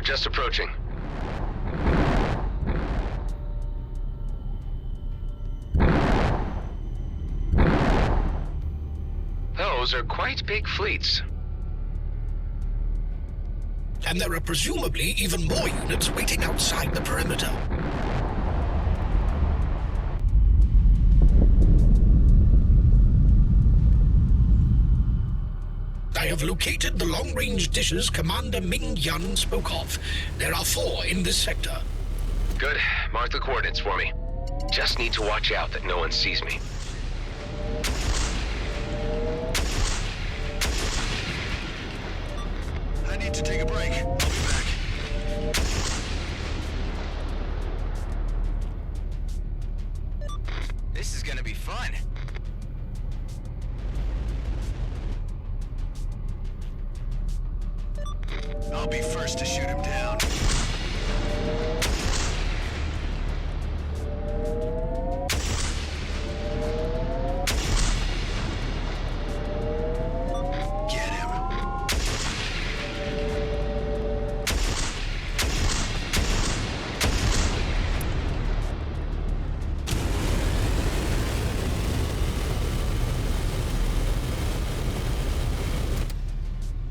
just approaching. Those are quite big fleets. And there are presumably even more units waiting outside the perimeter. I have located the long-range dishes Commander Ming Yan spoke of. There are 4 in this sector. Good. Mark the coordinates for me. Just need to watch out that no one sees me. I need to take a break. I'll be back. This is gonna be fun. I'll be first to shoot him down. Get him.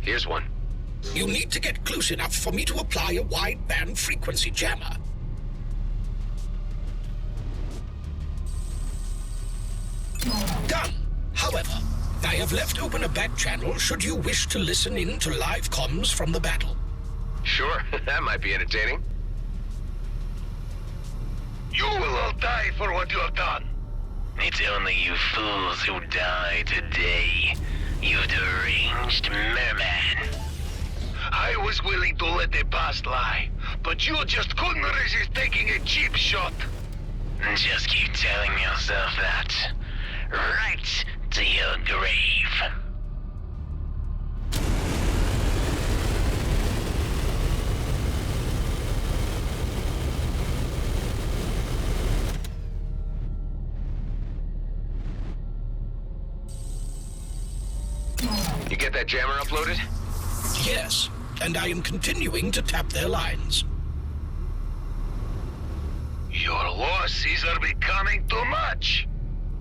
Here's one. You need to get close enough for me to apply a wideband frequency jammer. Done. However, I have left open a back channel should you wish to listen in to live comms from the battle. Sure, that might be entertaining. You will all die for what you have done. It's only you fools who die today. You deranged merman. I was willing to let the past lie, but you just couldn't resist taking a cheap shot. Just keep telling yourself that. Right to your grave. You get that jammer uploaded? Yes, and I am continuing to tap their lines. Your losses are becoming too much.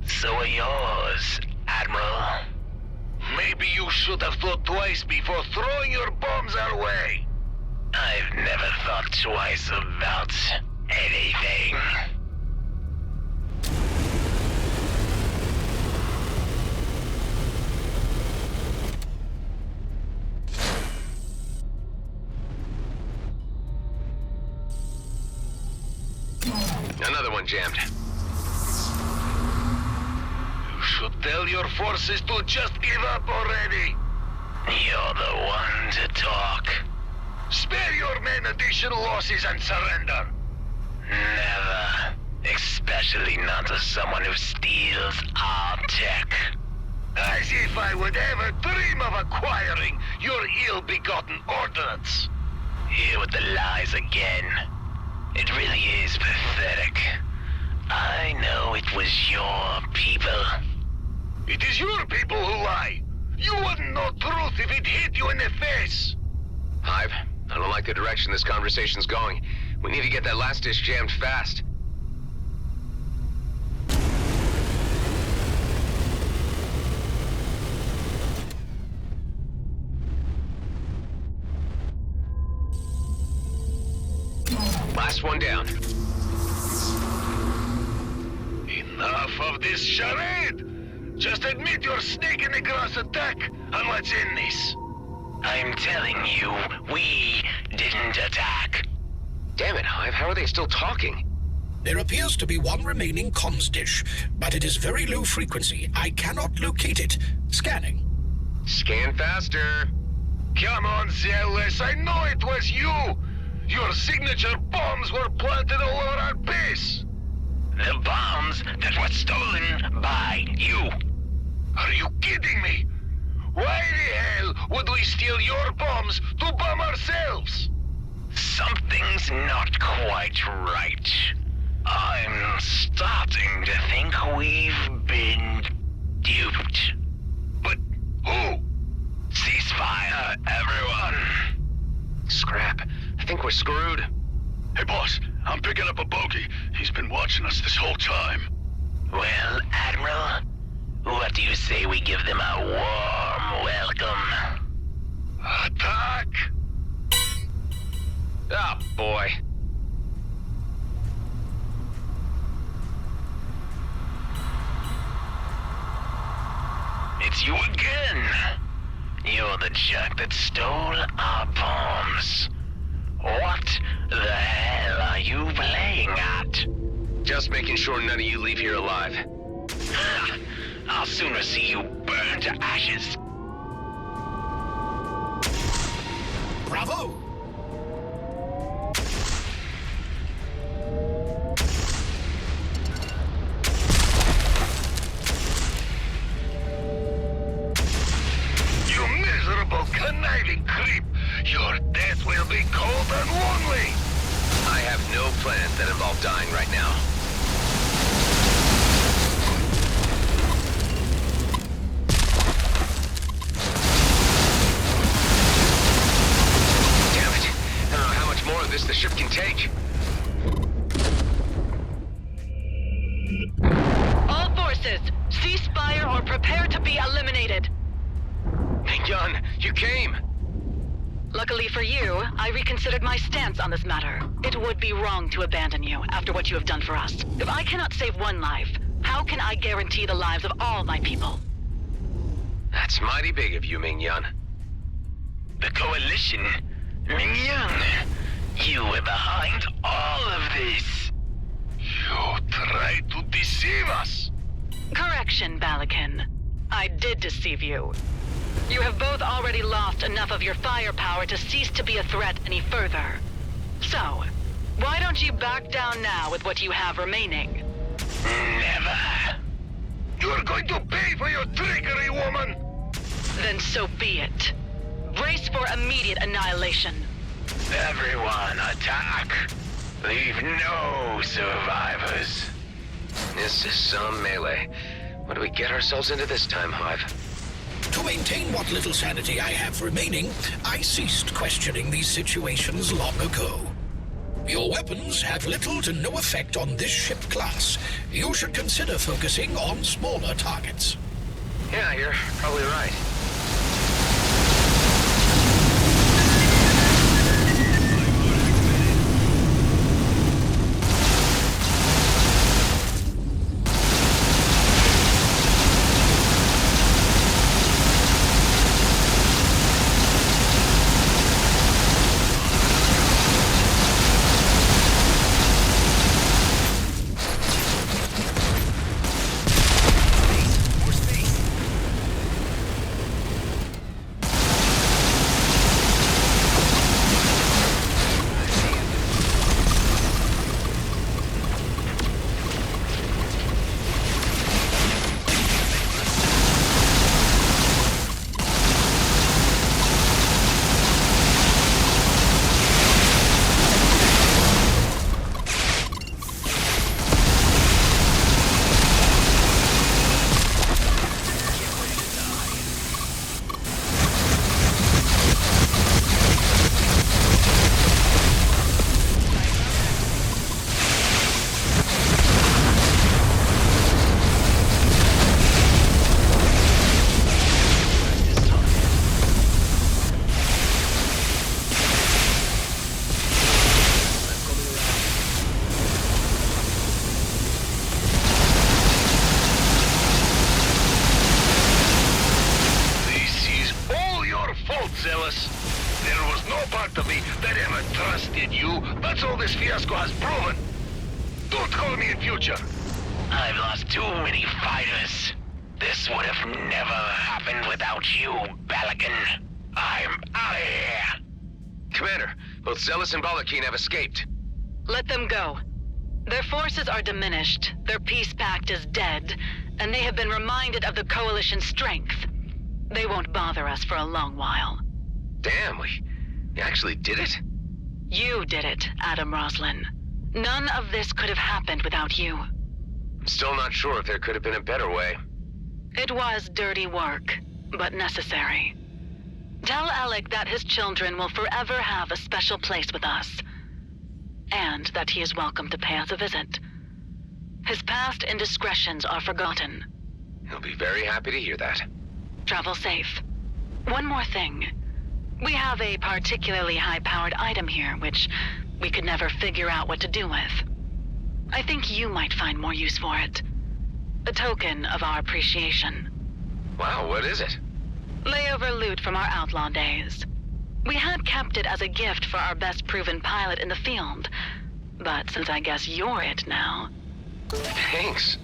So are yours, Admiral. Maybe you should have thought twice before throwing your bombs our way. I've never thought twice about anything. Another one jammed. You should tell your forces to just give up already. You're the one to talk. Spare your men additional losses and surrender. Never. Especially not to someone who steals our tech. As if I would ever dream of acquiring your ill-begotten ordnance. Here with the lies again. It really is pathetic. I know it was your people. It is your people who lie. You wouldn't know truth if it hit you in the face. Hive, I don't like the direction this conversation's going. We need to get that last dish jammed fast. Last one down. Enough of this charade! Just admit your snake in the grass attack, and let's end this. I'm telling you, we didn't attack. Damn it, Hive, how are they still talking? There appears to be one remaining comms dish, but it is very low frequency. I cannot locate it. Scanning. Scan faster. Come on, Zealous, I know it was you! Your signature bombs were planted all over our base! The bombs that were stolen by you. Are you kidding me? Why the hell would we steal your bombs to bomb ourselves? Something's not quite right. I'm starting to think we've been duped. But who? Ceasefire, everyone. Scrap. I think think we're screwed. Hey, boss, I'm picking up a bogey. He's been watching us this whole time. Well, Admiral, what do you say we give them a warm welcome? Attack! Oh, boy. It's you again. You're the jerk that stole our bombs. What the hell are you playing at? Just making sure none of you leave here alive. I'll sooner see you burn to ashes. Bravo! You miserable, conniving creep! Your death will be cold and lonely! I have no plans that involve dying right now. Damn it. I don't know how much more of this the ship can take. All forces, cease fire or prepare to be eliminated. Yun, you came! Luckily for you, I reconsidered my stance on this matter. It would be wrong to abandon you after what you have done for us. If I cannot save one life, how can I guarantee the lives of all my people? That's mighty big of you, Ming-Yun. The Coalition? Ming-Yun, you were behind all of this. You tried to deceive us! Correction, Balakin. I did deceive you. You have both already lost enough of your firepower to cease to be a threat any further. So, why don't you back down now with what you have remaining? Never. You're going to pay for your trickery, woman! Then so be it. Brace for immediate annihilation. Everyone attack. Leave no survivors. This is some melee. What do we get ourselves into this time, Hive? To maintain what little sanity I have remaining, I ceased questioning these situations long ago. Your weapons have little to no effect on this ship class. You should consider focusing on smaller targets. Yeah, you're probably right. There was no part of me that ever trusted you. That's all this fiasco has proven. Don't call me in future. I've lost too many fighters. This would have never happened without you, Balakin. I'm out of here. Commander, both Zealous and Balakin have escaped. Let them go. Their forces are diminished, their peace pact is dead, and they have been reminded of the Coalition's strength. They won't bother us for a long while. Damn, we actually did it? You did it, Adam Roslin. None of this could have happened without you. I'm still not sure if there could have been a better way. It was dirty work, but necessary. Tell Alec that his children will forever have a special place with us, and that he is welcome to pay us a visit. His past indiscretions are forgotten. He'll be very happy to hear that. Travel safe. One more thing. We have a particularly high-powered item here, which we could never figure out what to do with. I think you might find more use for it. A token of our appreciation. Wow, what is it? Layover loot from our outlaw days. We had kept it as a gift for our best proven pilot in the field, but since I guess you're it now... Thanks.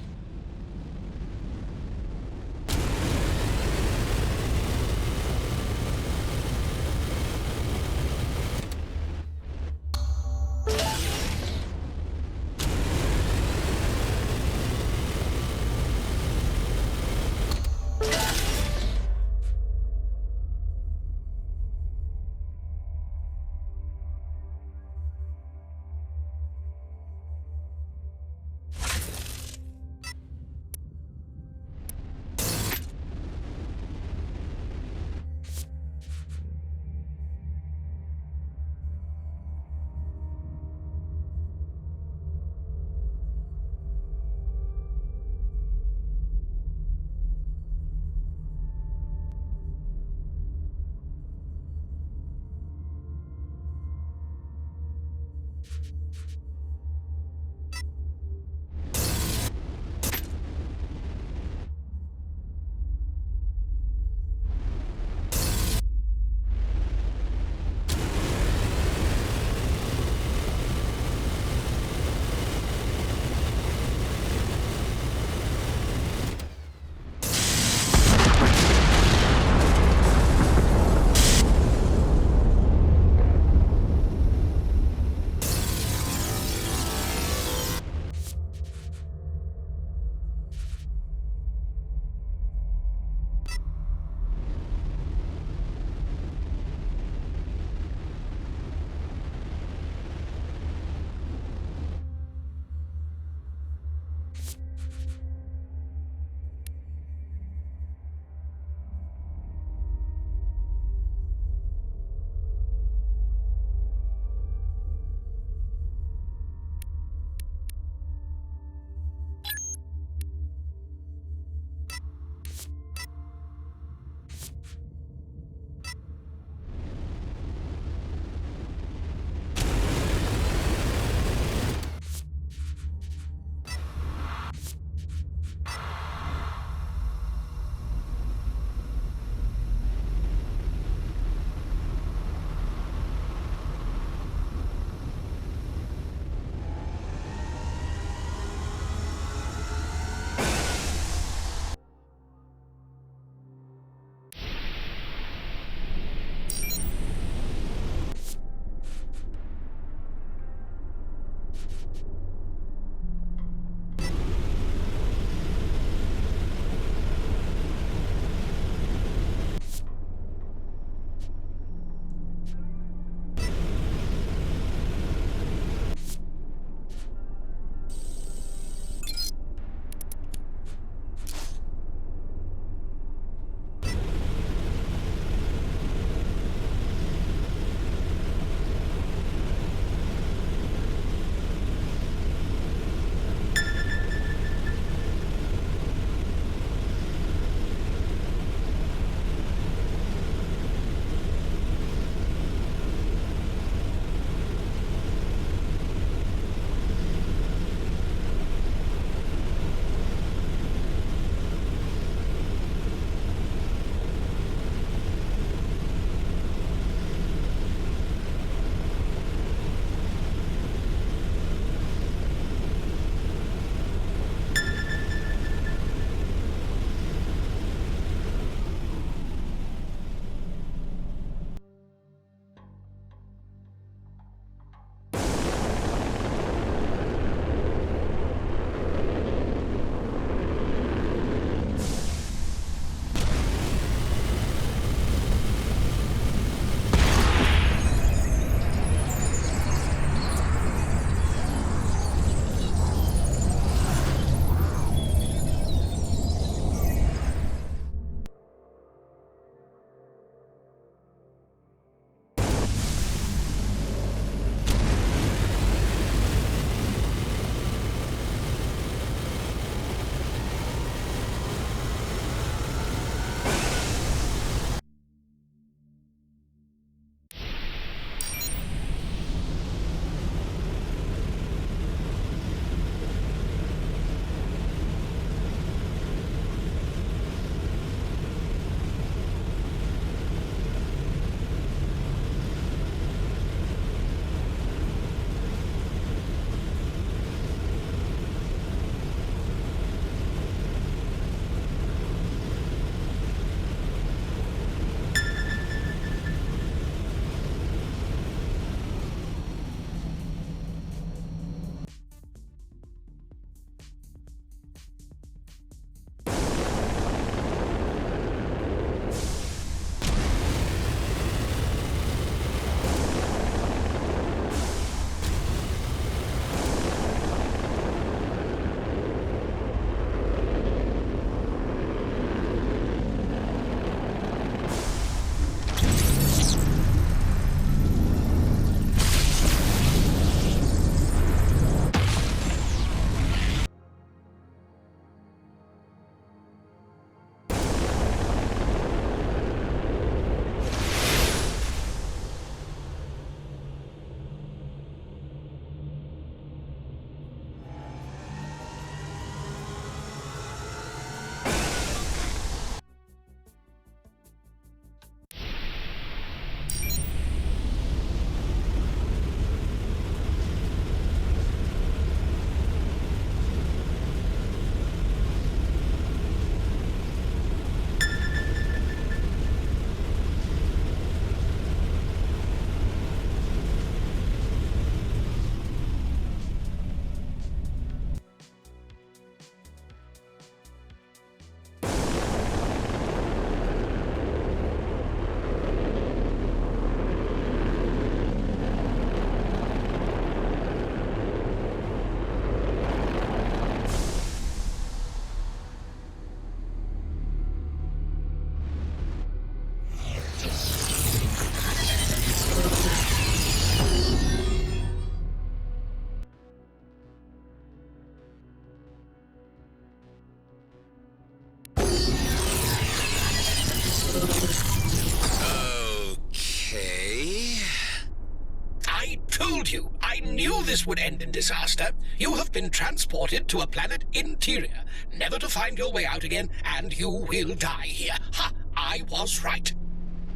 this would end in disaster, you have been transported to a planet interior, never to find your way out again, and you will die here. Ha! I was right.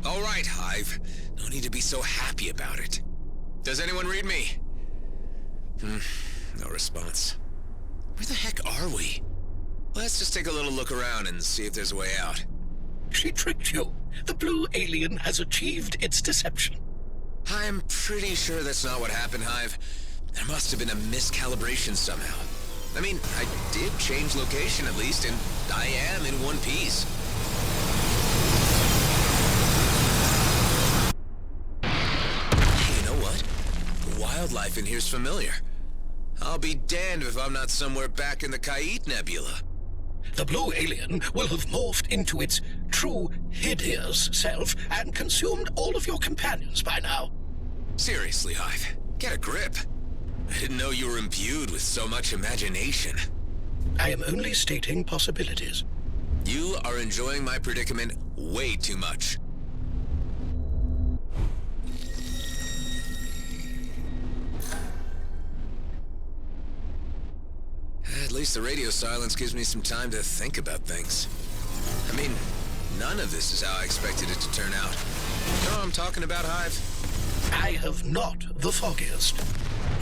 All right, Hive. No need to be so happy about it. Does anyone read me? No response. Where the heck are we? Let's just take a little look around and see if there's a way out. She tricked you. The blue alien has achieved its deception. I'm pretty sure that's not what happened, Hive. There must have been a miscalibration somehow. I mean, I did change location at least, and I am in one piece. Hey, you know what? The wildlife in here's familiar. I'll be damned if I'm not somewhere back in the Kait Nebula. The blue alien will have morphed into its true hideous self and consumed all of your companions by now. Seriously, Hive, get a grip. I didn't know you were imbued with so much imagination. I am only stating possibilities. You are enjoying my predicament way too much. At least the radio silence gives me some time to think about things. I mean, none of this is how I expected it to turn out. You know what I'm talking about, Hive? I have not the foggiest.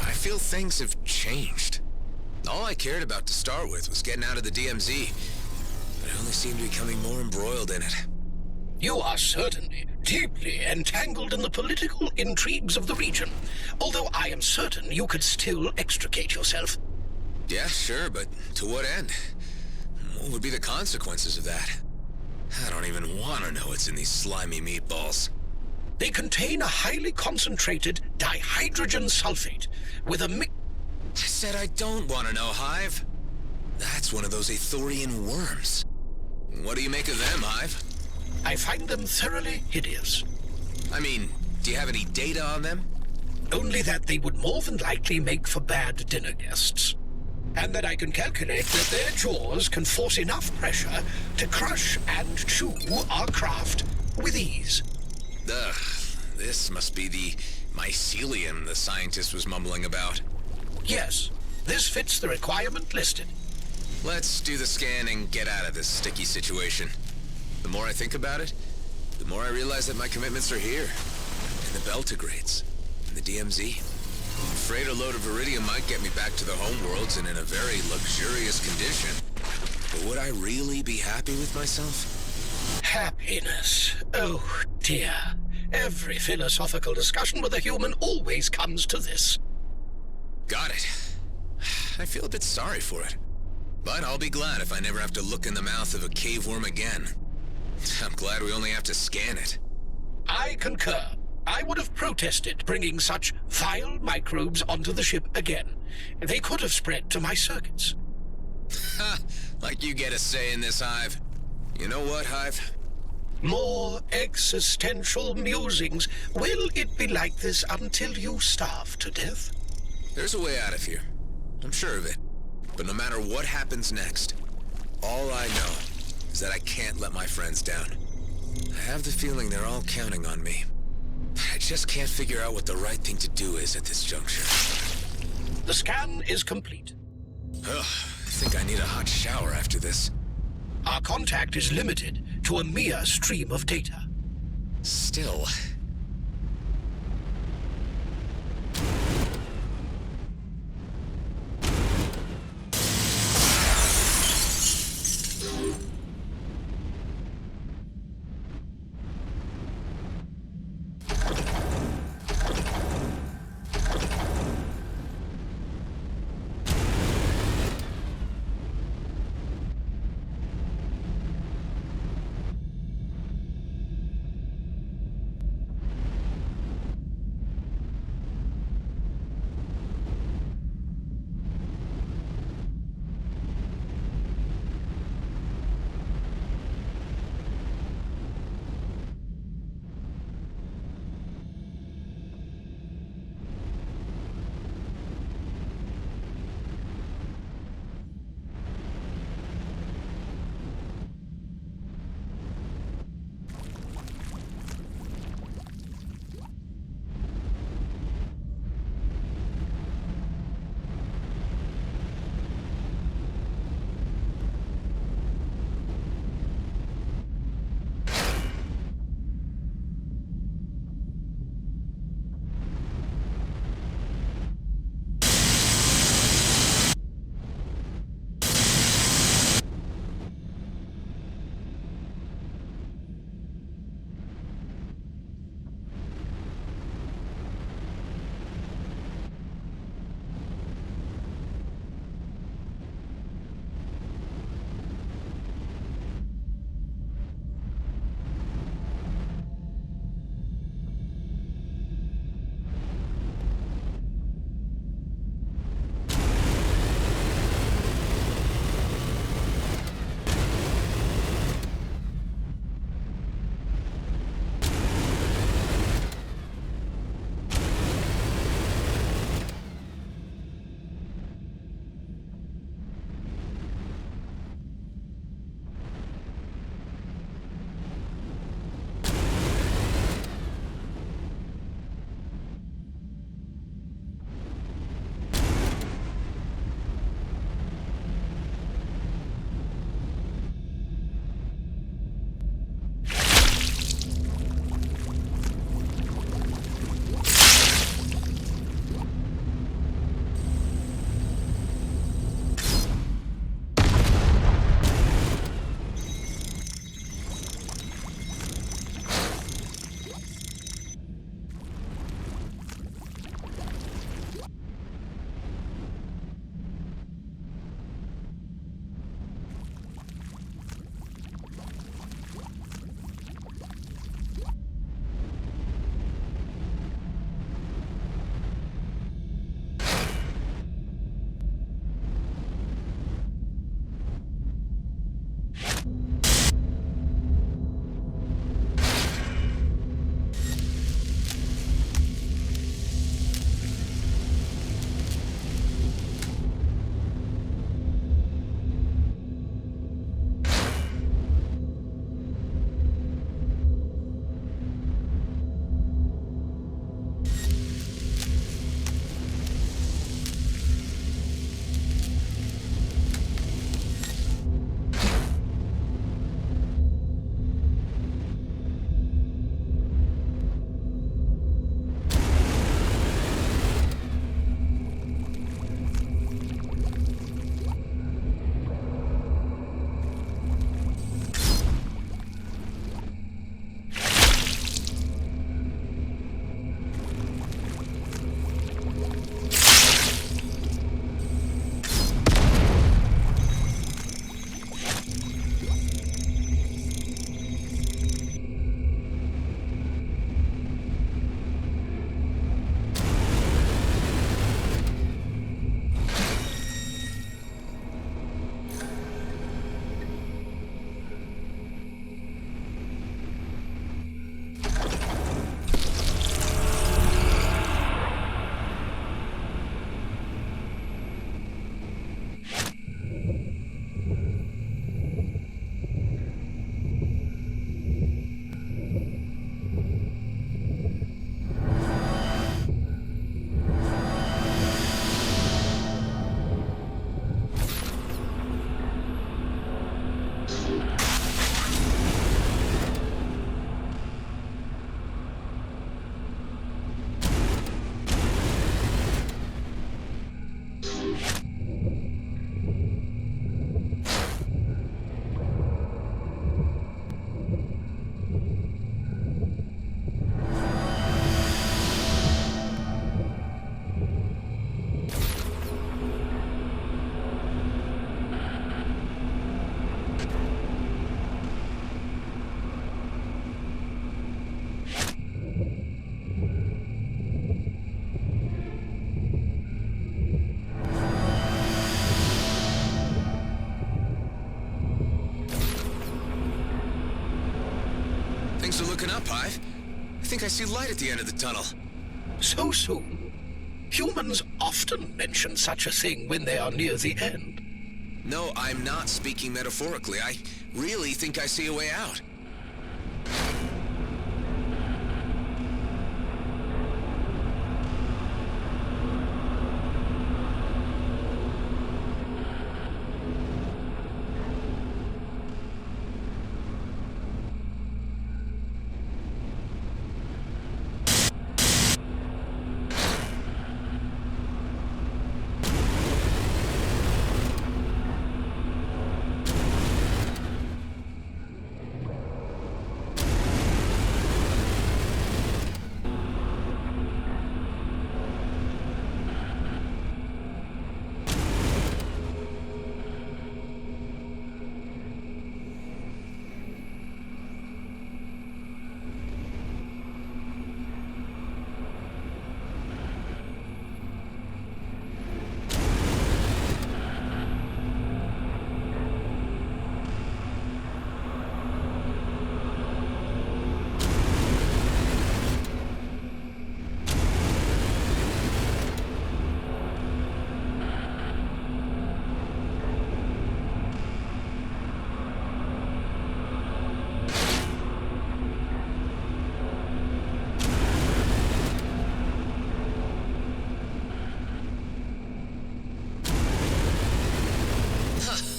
I feel things have changed. All I cared about to start with was getting out of the DMZ, but I only seem to be becoming more embroiled in it. You are certainly deeply entangled in the political intrigues of the region, although I am certain you could still extricate yourself. Yeah, sure, but to what end? What would be the consequences of that? I don't even want to know what's in these slimy meatballs. They contain a highly concentrated dihydrogen sulfate with a I said I don't want to know, Hive. That's one of those Aethorian worms. What do you make of them, Hive? I find them thoroughly hideous. I mean, do you have any data on them? Only that they would more than likely make for bad dinner guests. And that I can calculate that their jaws can force enough pressure to crush and chew our craft with ease. Ugh, this must be the mycelium the scientist was mumbling about. Yes, this fits the requirement listed. Let's do the scan and get out of this sticky situation. The more I think about it, the more I realize that my commitments are here. In the Beltigrades, in the DMZ. I'm afraid a load of iridium might get me back to the homeworlds and in a very luxurious condition. But would I really be happy with myself? Happiness. Oh, dear. Every philosophical discussion with a human always comes to this. Got it. I feel a bit sorry for it. But I'll be glad if I never have to look in the mouth of a cave worm again. I'm glad we only have to scan it. I concur. I would have protested bringing such vile microbes onto the ship again. They could have spread to my circuits. Ha! Like you get a say in this, Hive. You know what, Hive? More existential musings. Will it be like this until you starve to death? There's a way out of here. I'm sure of it. But no matter what happens next, all I know is that I can't let my friends down. I have the feeling they're all counting on me. I just can't figure out what the right thing to do is at this juncture. The scan is complete. Ugh, I think I need a hot shower after this. Our contact is limited to a mere stream of data. Still... up, Hive. I think I see light at the end of the tunnel. So soon? Humans often mention such a thing when they are near the end. No, I'm not speaking metaphorically. I really think I see a way out.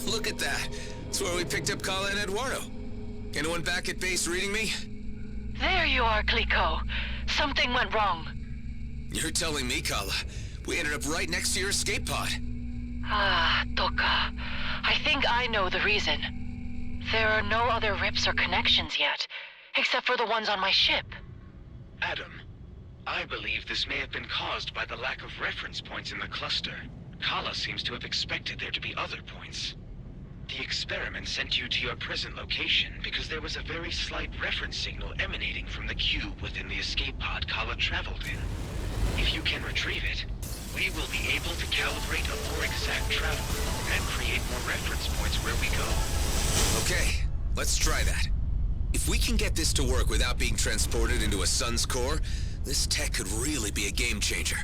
Look at that. It's where we picked up Kala and Eduardo. Anyone back at base reading me? There you are, Clico. Something went wrong. You're telling me, Kala. We ended up right next to your escape pod. Ah, Toka. I think I know the reason. There are no other rips or connections yet, except for the ones on my ship. Adam, I believe this may have been caused by the lack of reference points in the cluster. Kala seems to have expected there to be other points. The experiment sent you to your present location because there was a very slight reference signal emanating from the cube within the escape pod Kala traveled in. If you can retrieve it, we will be able to calibrate a more exact travel and create more reference points where we go. Okay, let's try that. If we can get this to work without being transported into a sun's core, this tech could really be a game changer.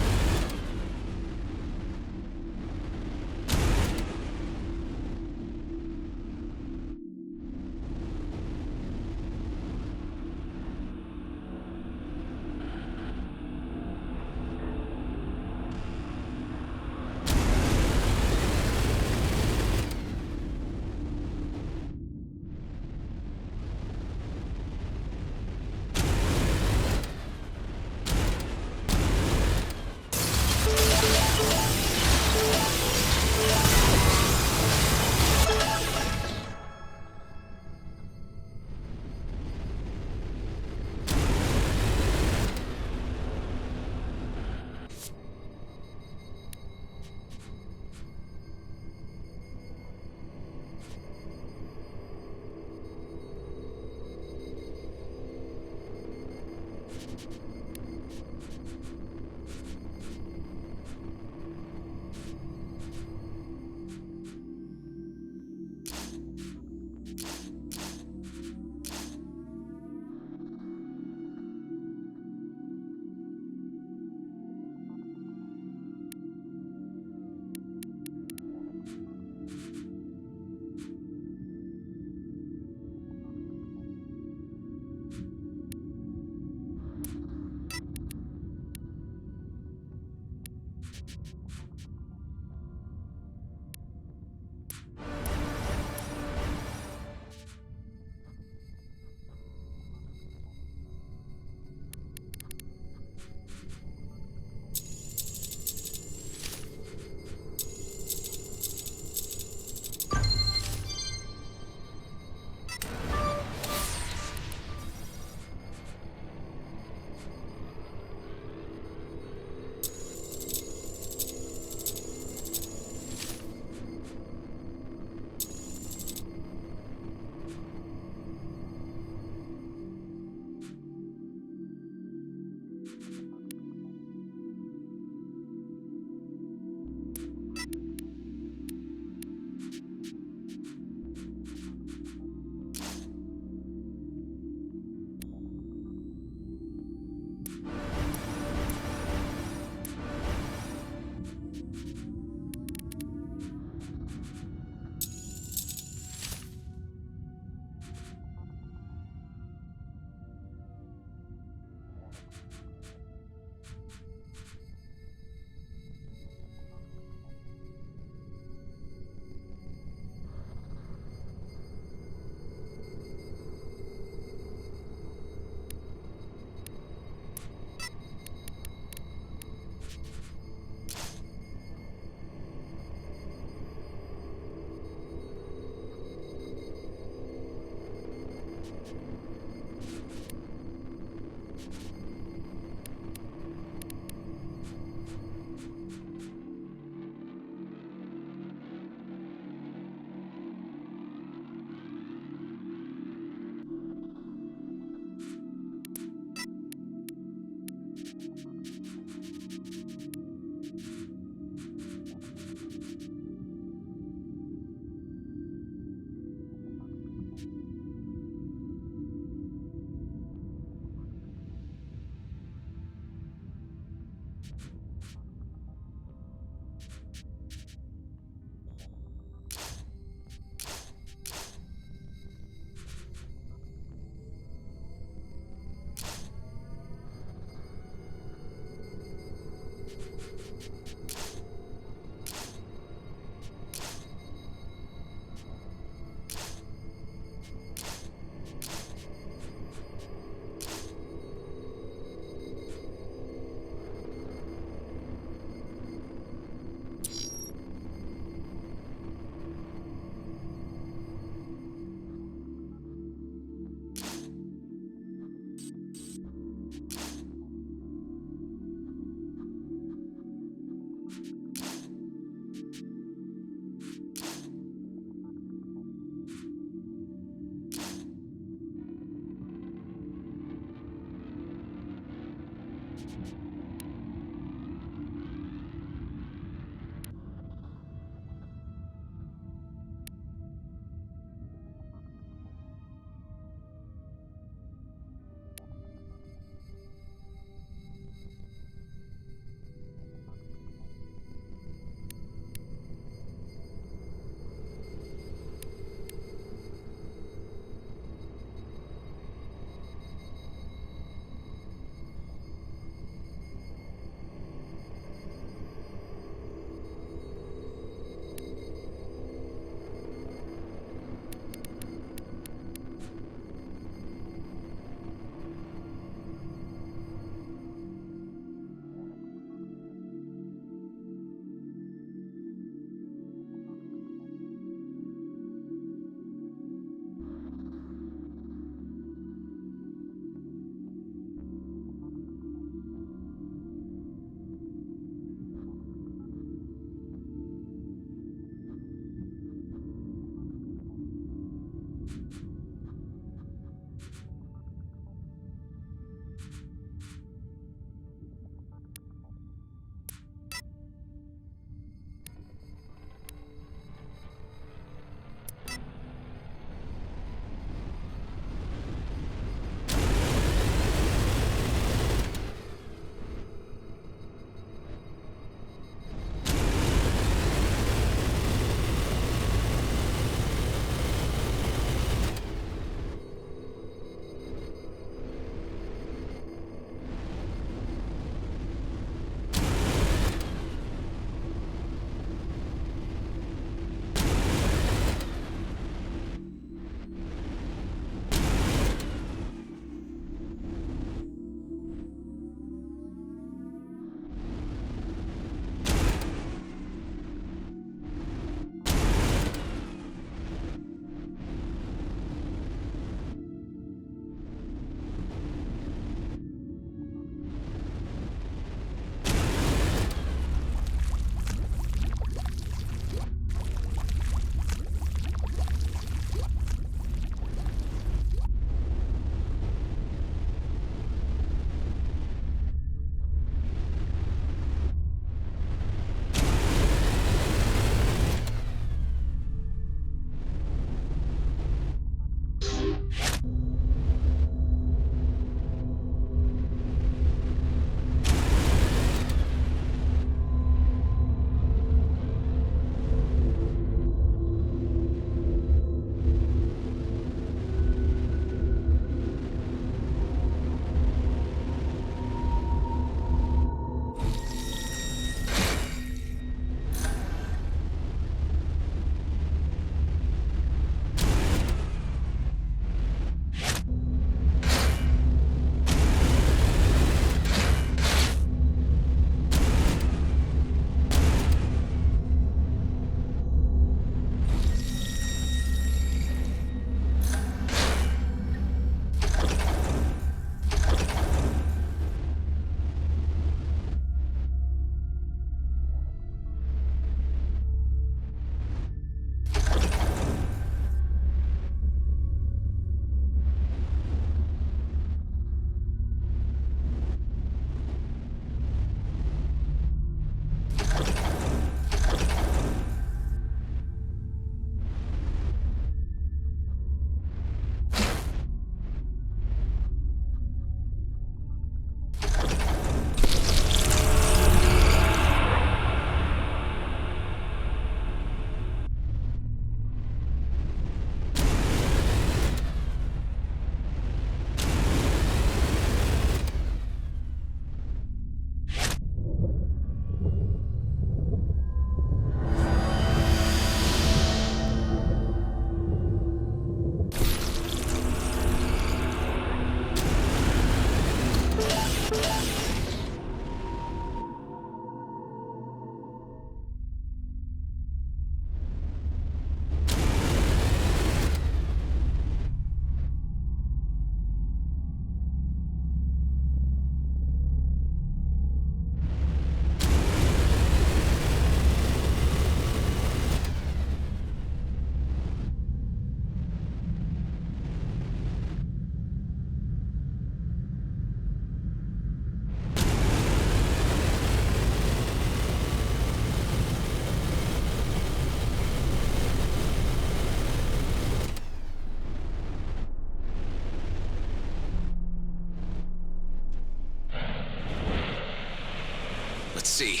Let's see.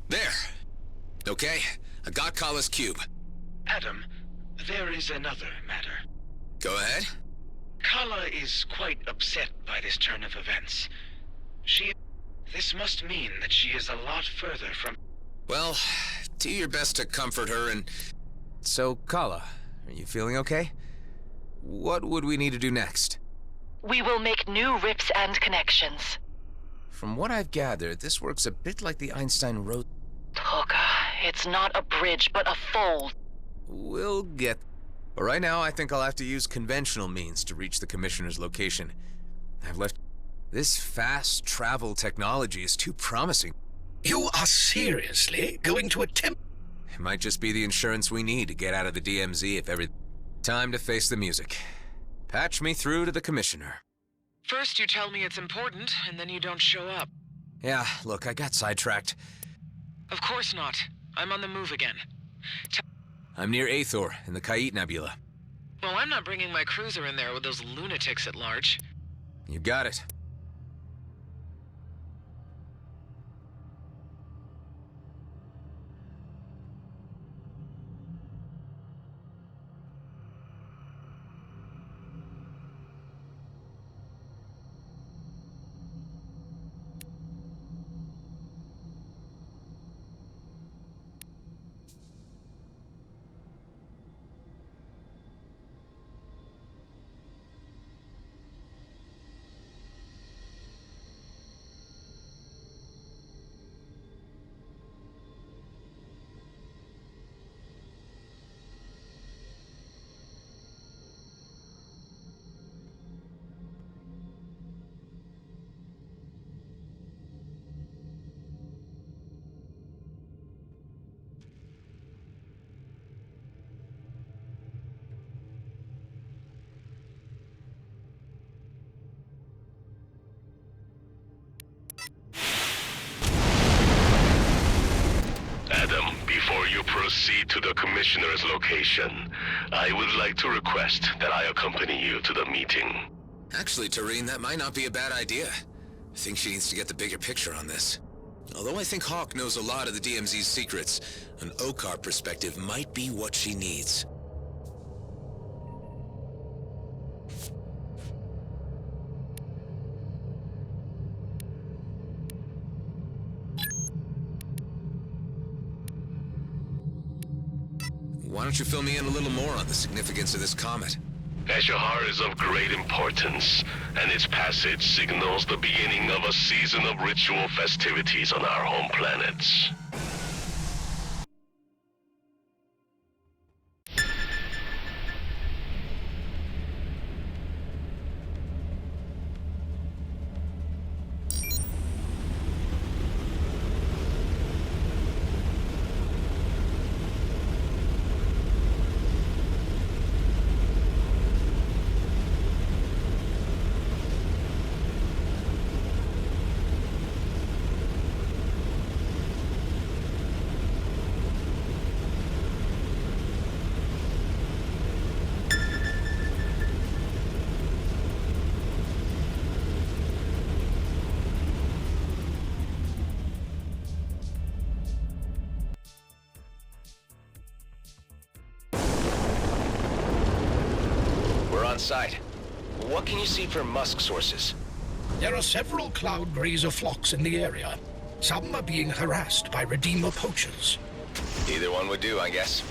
There. Okay, I got Kala's cube. Adam, there is another matter. Go ahead. Kala is quite upset by this turn of events. This must mean that she is a lot further from... Well, do your best to comfort her and... So, Kala, are you feeling okay? What would we need to do next? We will make new rips and connections. From what I've gathered, this works a bit like the Einstein road. Toka, it's not a bridge, but a fold. We'll get... But right now, I think I'll have to use conventional means to reach the Commissioner's location. I've left... This fast travel technology is too promising. You are seriously going to attempt... It might just be the insurance we need to get out of the DMZ if every... Time to face the music. Patch me through to the Commissioner. First you tell me it's important, and then you don't show up. Yeah, look, I got sidetracked. Of course not. I'm on the move again. I'm near Aethor in the Kait Nebula. Well, I'm not bringing my cruiser in there with those lunatics at large. You got it. Adam, before you proceed to the Commissioner's location, I would like to request that I accompany you to the meeting. Actually, Tareen, that might not be a bad idea. I think she needs to get the bigger picture on this. Although I think Hawk knows a lot of the DMZ's secrets, an Okar perspective might be what she needs. Why don't you fill me in a little more on the significance of this comet? Eshahar is of great importance, and its passage signals the beginning of a season of ritual festivities on our home planets. On site. What can you see from Musk sources? There are several cloud grazer flocks in the area. Some are being harassed by Redeemer poachers. Either one would do, I guess.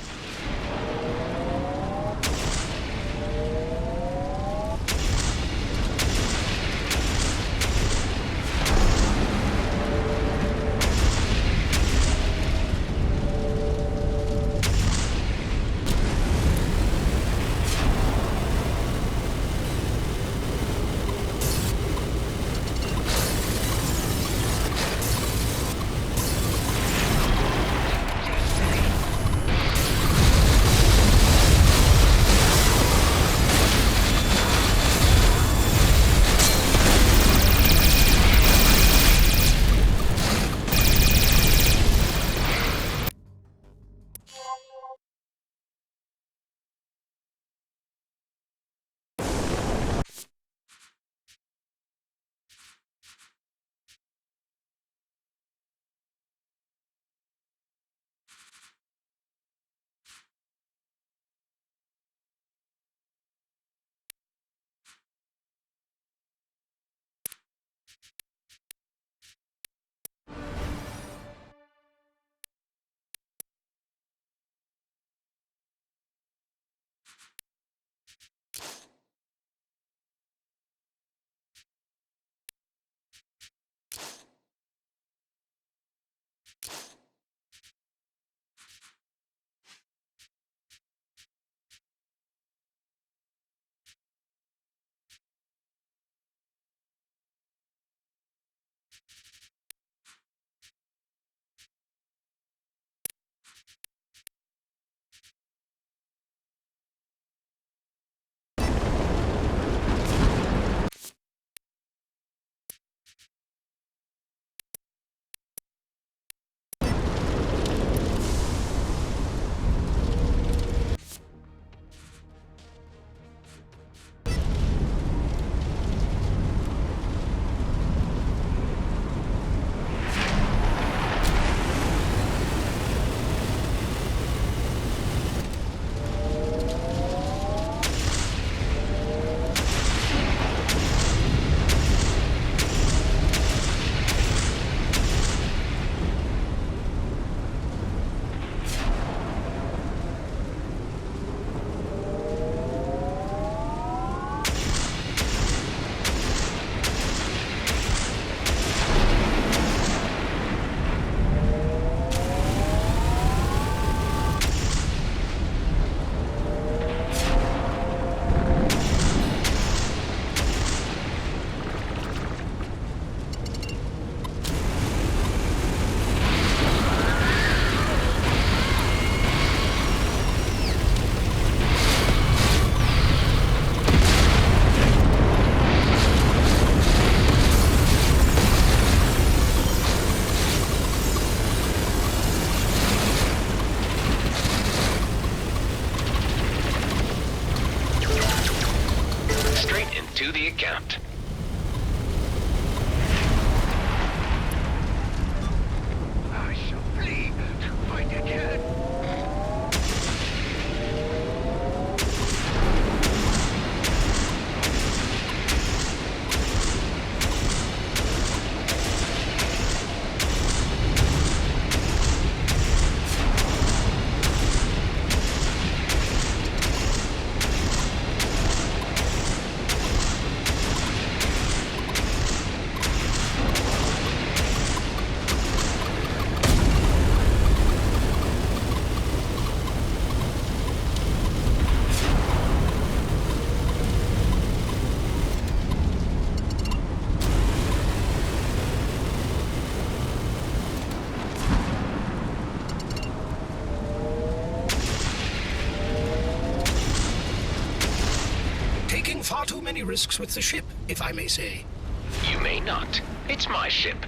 To the account. I shall flee to fight again. Taking far too many risks with the ship, if I may say. You may not. It's my ship.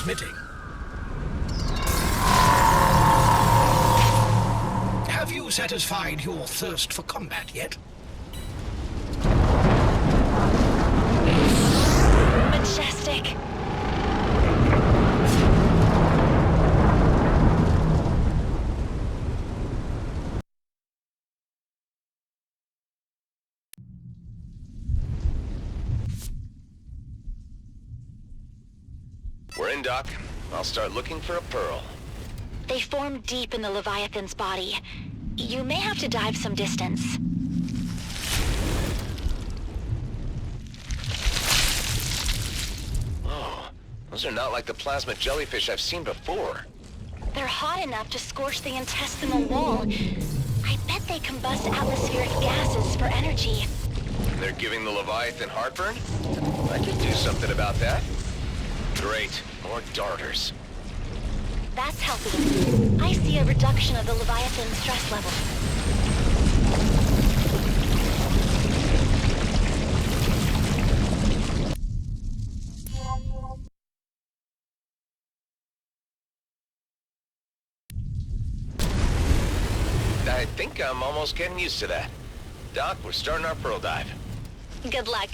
Transmitting. Have you satisfied your thirst for combat yet? Majestic. Doc. I'll start looking for a pearl. They form deep in the Leviathan's body. You may have to dive some distance. Oh, those are not like the plasma jellyfish I've seen before. They're hot enough to scorch the intestinal wall. I bet they combust atmospheric gases for energy. They're giving the Leviathan heartburn? I can do something about that. Great, more darters. That's helping. I see a reduction of the Leviathan's stress level. I think I'm almost getting used to that. Doc, we're starting our pearl dive. Good luck.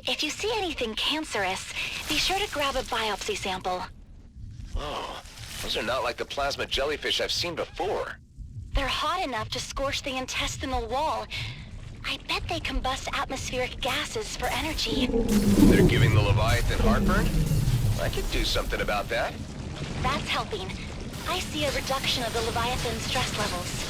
If you see anything cancerous, be sure to grab a biopsy sample. Oh, those are not like the plasma jellyfish I've seen before. They're hot enough to scorch the intestinal wall. I bet they combust atmospheric gases for energy. They're giving the Leviathan heartburn? I could do something about that. That's helping. I see a reduction of the Leviathan's stress levels.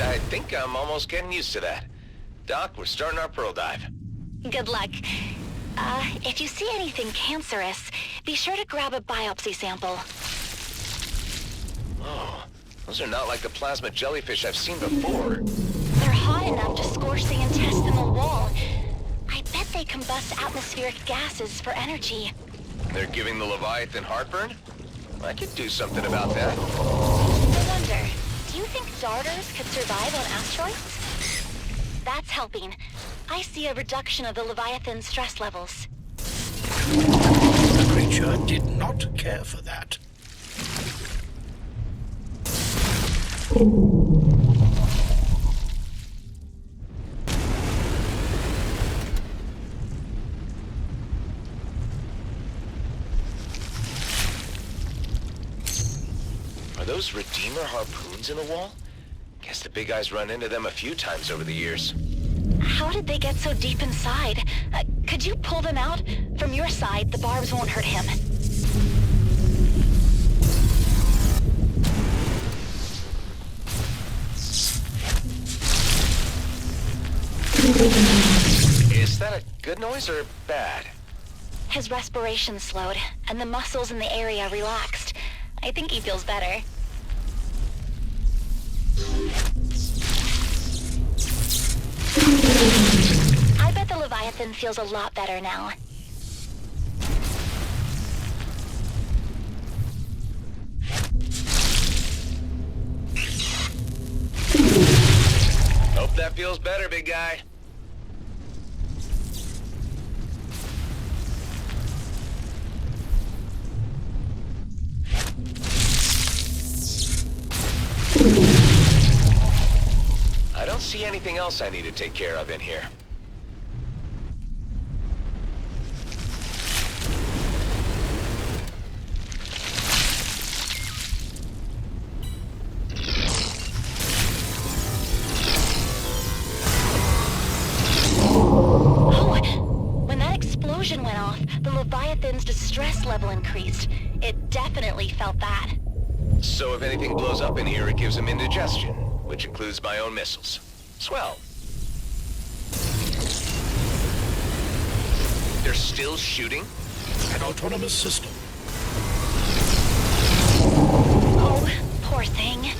I think I'm almost getting used to that. Doc, we're starting our pearl dive. Good luck. If you see anything cancerous, be sure to grab a biopsy sample. Oh, those are not like the plasma jellyfish I've seen before. They're hot enough to scorch the intestinal wall. I bet they combust atmospheric gases for energy. They're giving the Leviathan heartburn? I could do something about that. I wonder, do you think darters could survive on asteroids? That's helping. I see a reduction of the Leviathan's stress levels. The creature did not care for that. Are those Redeemer harpoons in the wall? Guess the big guys run into them a few times over the years. How did they get so deep inside? Could you pull them out? From your side, the barbs won't hurt him. Is that a good noise or bad? His respiration slowed, and the muscles in the area relaxed. I think he feels better. I bet the Leviathan feels a lot better now. Hope that feels better, big guy. I don't see anything else I need to take care of in here. Oh! When that explosion went off, the Leviathan's distress level increased. It definitely felt that. So if anything blows up in here, it gives him indigestion, which includes my own missiles. Swell. They're still shooting? An autonomous system. Oh, poor thing.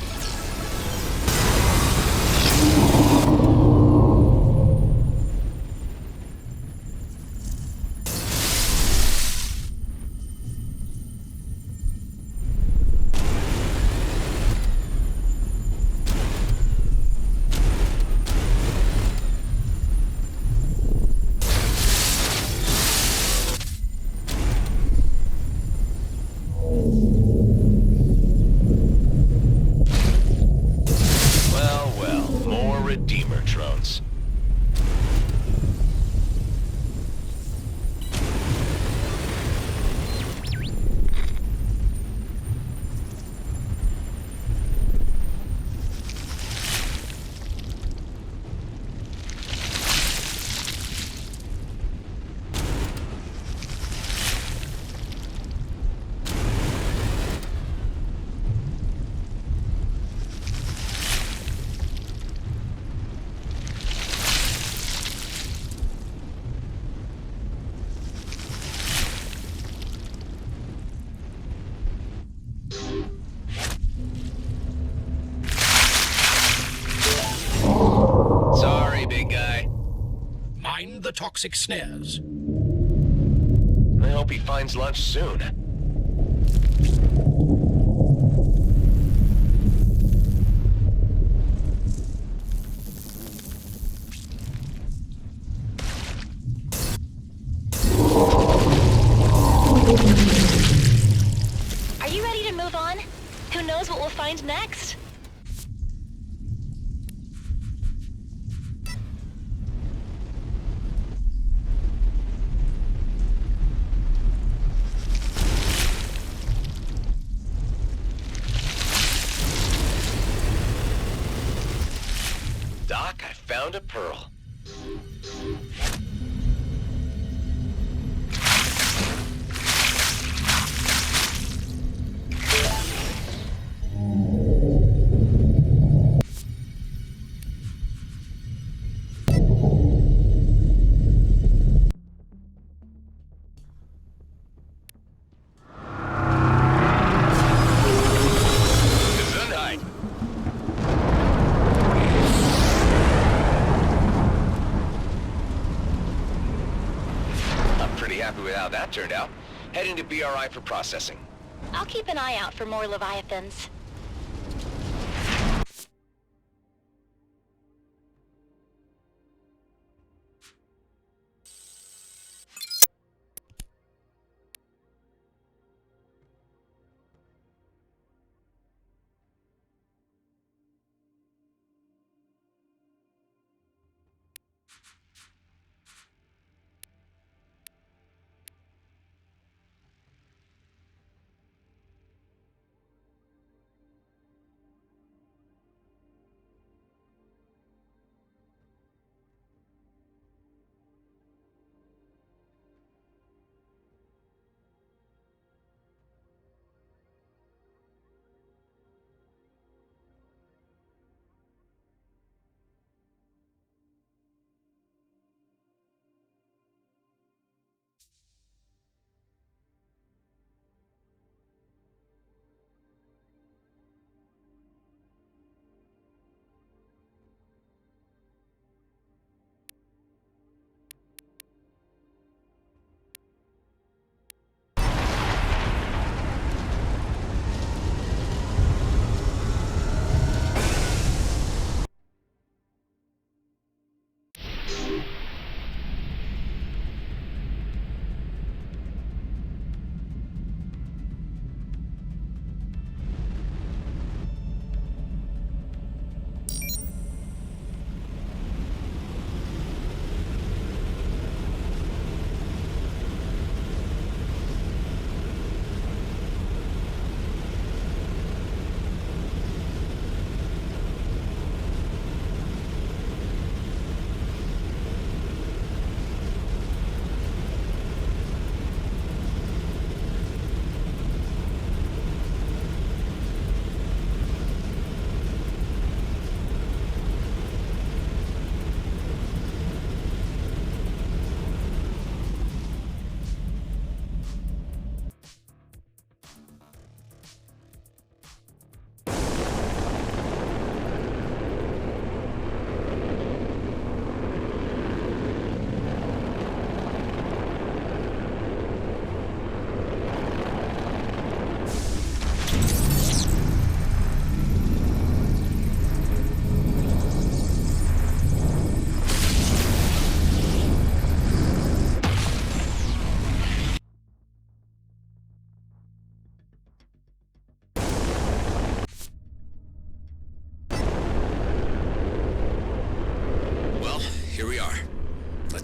beyond the toxic snares. I hope he finds lunch soon. Are you ready to move on? Who knows what we'll find next? Doc, I found a pearl. Gesundheit. I'm pretty happy with how that turned out. Heading to BRI for processing. I'll keep an eye out for more Leviathans.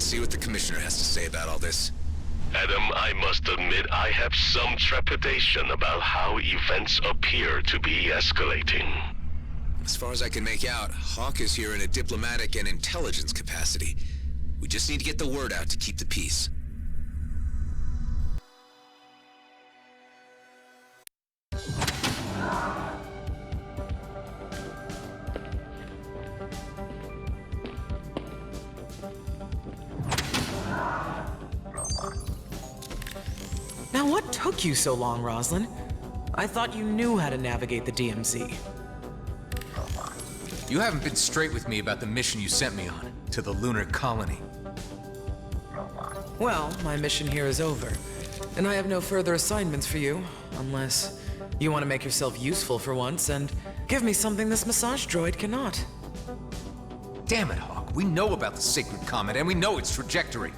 see what the Commissioner has to say about all this. Adam, I must admit I have some trepidation about how events appear to be escalating. As far as I can make out, Hawk is here in a diplomatic and intelligence capacity. We just need to get the word out to keep the peace. Now what took you so long, Roslyn? I thought you knew how to navigate the DMZ. You haven't been straight with me about the mission you sent me on, to the lunar colony. Well, my mission here is over, and I have no further assignments for you, unless you want to make yourself useful for once and give me something this massage droid cannot. Damn it, Hawk. We know about the Sacred Comet, and we know its trajectory.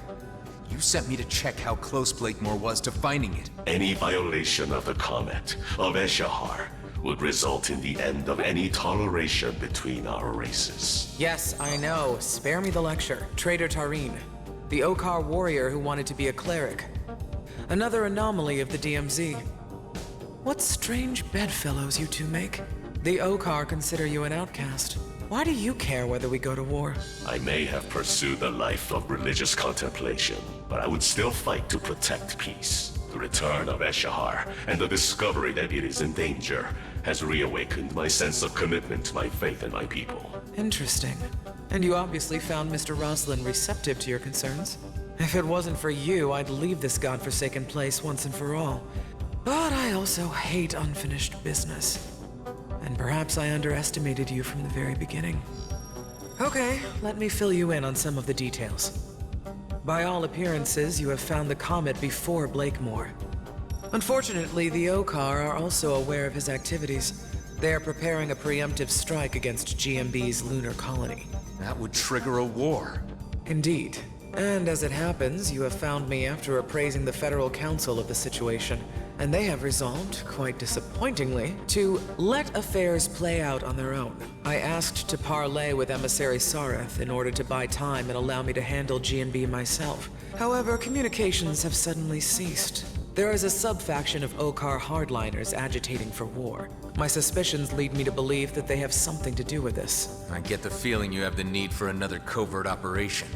You sent me to check how close Blakemore was to finding it. Any violation of the comet of Eshahar would result in the end of any toleration between our races. Yes, I know. Spare me the lecture. Traitor Tareen, the Okar warrior who wanted to be a cleric. Another anomaly of the DMZ. What strange bedfellows you two make. The Okar consider you an outcast. Why do you care whether we go to war? I may have pursued a life of religious contemplation, but I would still fight to protect peace. The return of Eshahar and the discovery that it is in danger has reawakened my sense of commitment to my faith and my people. Interesting. And you obviously found Mr. Roslin receptive to your concerns. If it wasn't for you, I'd leave this godforsaken place once and for all. But I also hate unfinished business. And perhaps I underestimated you from the very beginning. Okay, let me fill you in on some of the details. By all appearances, you have found the comet before Blakemore. Unfortunately, the Okar are also aware of his activities. They are preparing a preemptive strike against GMB's lunar colony. That would trigger a war. Indeed. And as it happens, you have found me after appraising the Federal Council of the situation, and they have resolved, quite disappointingly, to let affairs play out on their own. I asked to parley with Emissary Sareth in order to buy time and allow me to handle GMB myself. However, communications have suddenly ceased. There is a sub-faction of Okar hardliners agitating for war. My suspicions lead me to believe that they have something to do with this. I get the feeling you have the need for another covert operation.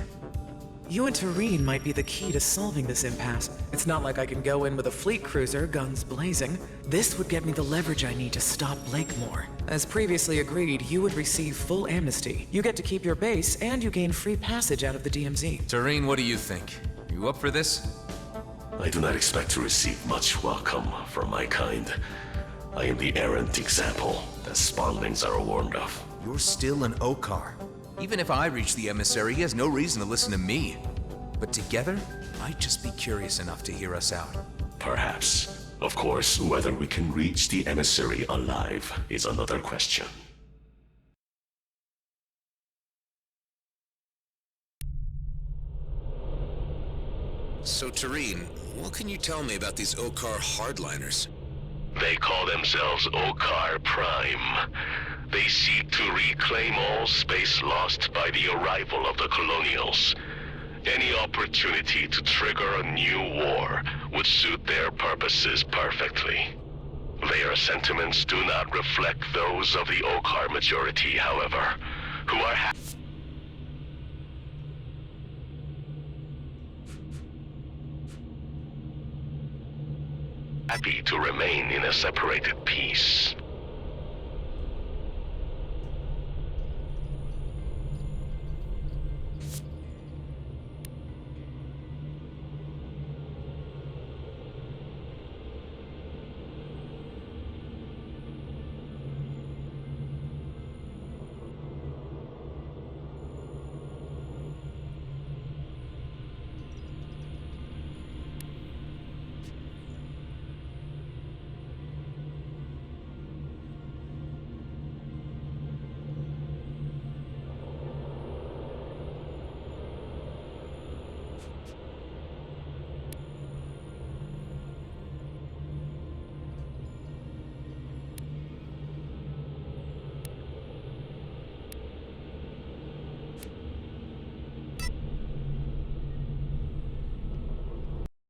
You and Tareen might be the key to solving this impasse. It's not like I can go in with a fleet cruiser, guns blazing. This would get me the leverage I need to stop Blakemore. As previously agreed, you would receive full amnesty. You get to keep your base, and you gain free passage out of the DMZ. Tareen, what do you think? You up for this? I do not expect to receive much welcome from my kind. I am the errant example that spawnlings are warned of. You're still an Okar. Even if I reach the emissary, he has no reason to listen to me. But together, I'd just be curious enough to hear us out. Perhaps. Of course, whether we can reach the emissary alive is another question. So, Tareen, what can you tell me about these Okar hardliners? They call themselves Okar Prime. They seek to reclaim all space lost by the arrival of the Colonials. Any opportunity to trigger a new war would suit their purposes perfectly. Their sentiments do not reflect those of the Okar majority, however, who are happy to remain in a separated peace.